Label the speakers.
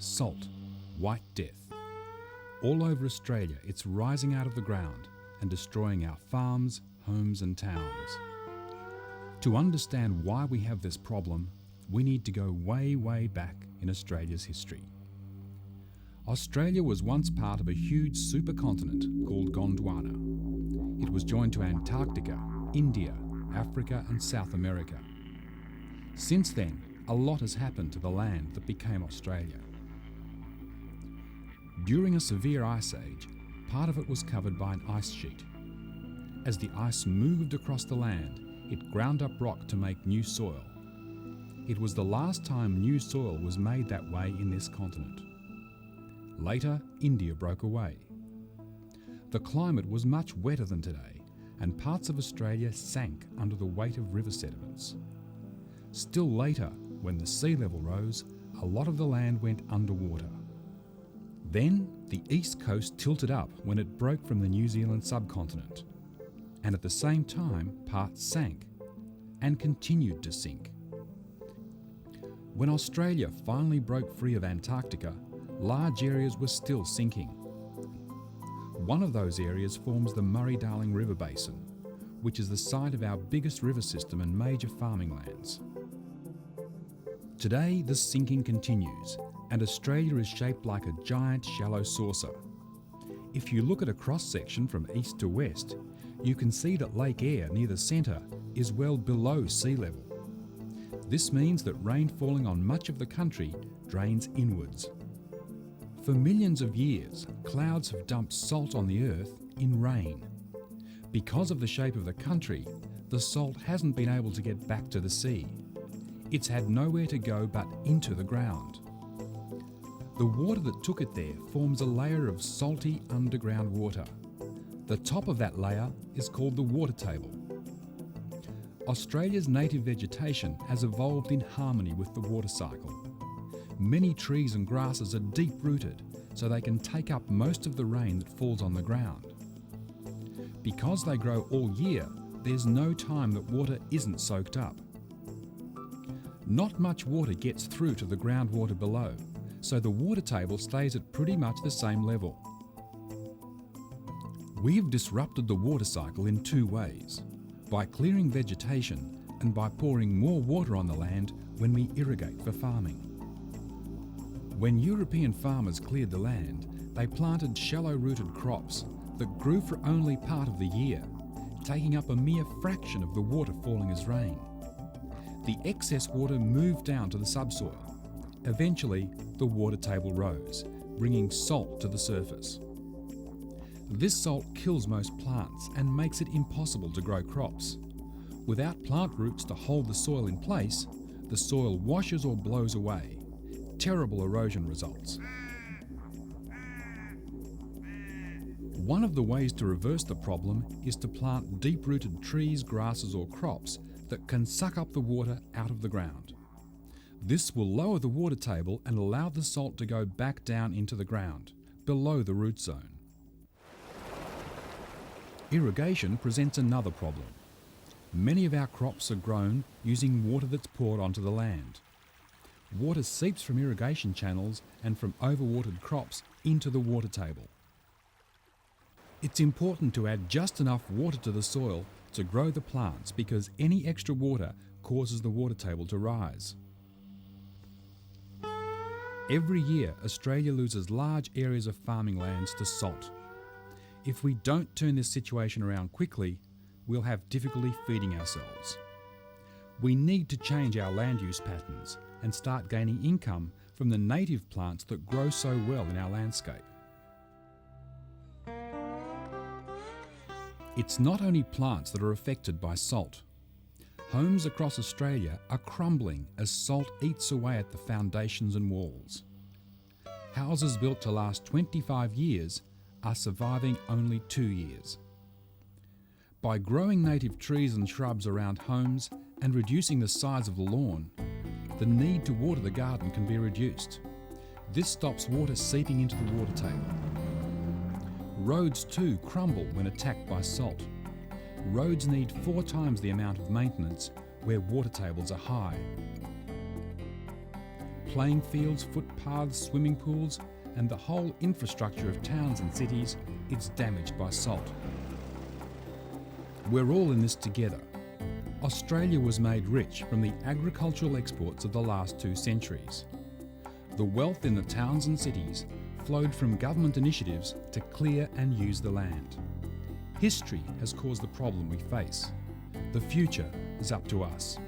Speaker 1: Salt, white death. All over Australia, it's rising out of the ground and destroying our farms, homes and towns. To understand why we have this problem, we need to go way, way back in Australia's history. Australia was once part of a huge supercontinent called Gondwana. It was joined to Antarctica, India, Africa and South America. Since then, a lot has happened to the land that became Australia. During a severe ice age, part of it was covered by an ice sheet. As the ice moved across the land, it ground up rock to make new soil. It was the last time new soil was made that way in this continent. Later, India broke away. The climate was much wetter than today, and parts of Australia sank under the weight of river sediments. Still later, when the sea level rose, a lot of the land went underwater. Then, the east coast tilted up when it broke from the New Zealand subcontinent, and at the same time, parts sank and continued to sink. When Australia finally broke free of Antarctica, large areas were still sinking. One of those areas forms the Murray-Darling River Basin, which is the site of our biggest river system and major farming lands. Today, the sinking continues, and Australia is shaped like a giant shallow saucer. If you look at a cross-section from east to west, you can see that Lake Eyre near the centre is well below sea level. This means that rain falling on much of the country drains inwards. For millions of years, clouds have dumped salt on the earth in rain. Because of the shape of the country, the salt hasn't been able to get back to the sea. It's had nowhere to go but into the ground. The water that took it there forms a layer of salty underground water. The top of that layer is called the water table. Australia's native vegetation has evolved in harmony with the water cycle. Many trees and grasses are deep-rooted, so they can take up most of the rain that falls on the ground. Because they grow all year, there's no time that water isn't soaked up. Not much water gets through to the groundwater below, so the water table stays at pretty much the same level. We've disrupted the water cycle in two ways: by clearing vegetation and by pouring more water on the land when we irrigate for farming. When European farmers cleared the land, they planted shallow-rooted crops that grew for only part of the year, taking up a mere fraction of the water falling as rain. The excess water moved down to the subsoil. Eventually, the water table rose, bringing salt to the surface. This salt kills most plants and makes it impossible to grow crops. Without plant roots to hold the soil in place, the soil washes or blows away. Terrible erosion results. One of the ways to reverse the problem is to plant deep-rooted trees, grasses or crops that can suck up the water out of the ground. This will lower the water table and allow the salt to go back down into the ground, below the root zone. Irrigation presents another problem. Many of our crops are grown using water that's poured onto the land. Water seeps from irrigation channels and from overwatered crops into the water table. It's important to add just enough water to the soil to grow the plants because any extra water causes the water table to rise. Every year, Australia loses large areas of farming lands to salt. If we don't turn this situation around quickly, we'll have difficulty feeding ourselves. We need to change our land use patterns and start gaining income from the native plants that grow so well in our landscape. It's not only plants that are affected by salt. Homes across Australia are crumbling as salt eats away at the foundations and walls. Houses built to last 25 years are surviving only 2 years. By growing native trees and shrubs around homes and reducing the size of the lawn, the need to water the garden can be reduced. This stops water seeping into the water table. Roads too crumble when attacked by salt. Roads need 4 times the amount of maintenance where water tables are high. playing fields, footpaths, swimming pools, and the whole infrastructure of towns and cities, it's damaged by salt. We're all in this together. Australia was made rich from the agricultural exports of the last 2 centuries. The wealth in the towns and cities flowed from government initiatives to clear and use the land. History has caused the problem we face. The future is up to us.